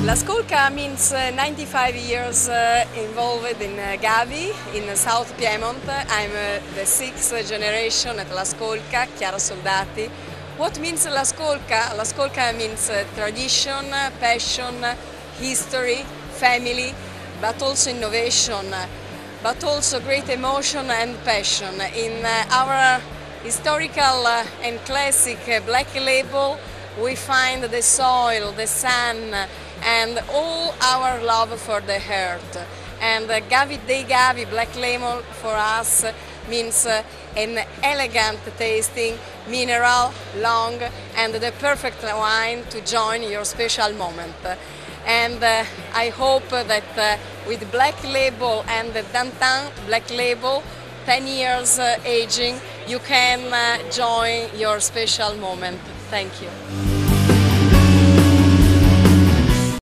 La Scolca means 95 years involved in Gavi in South Piedmont. I'm the sixth generation at La Scolca, Chiara Soldati. What means La Scolca? La Scolca means tradition, passion, history, family, but also innovation, but also great emotion and passion. In our historical and classic Black Label, we find the soil, the sun, and all our love for the earth. And Gavi dei Gavi Black Label for us means an elegant tasting, mineral, long, and the perfect wine to join your special moment. And I hope that with Black Label and the Dantin Black Label, 10 years aging, you can join your special moment. Thank you.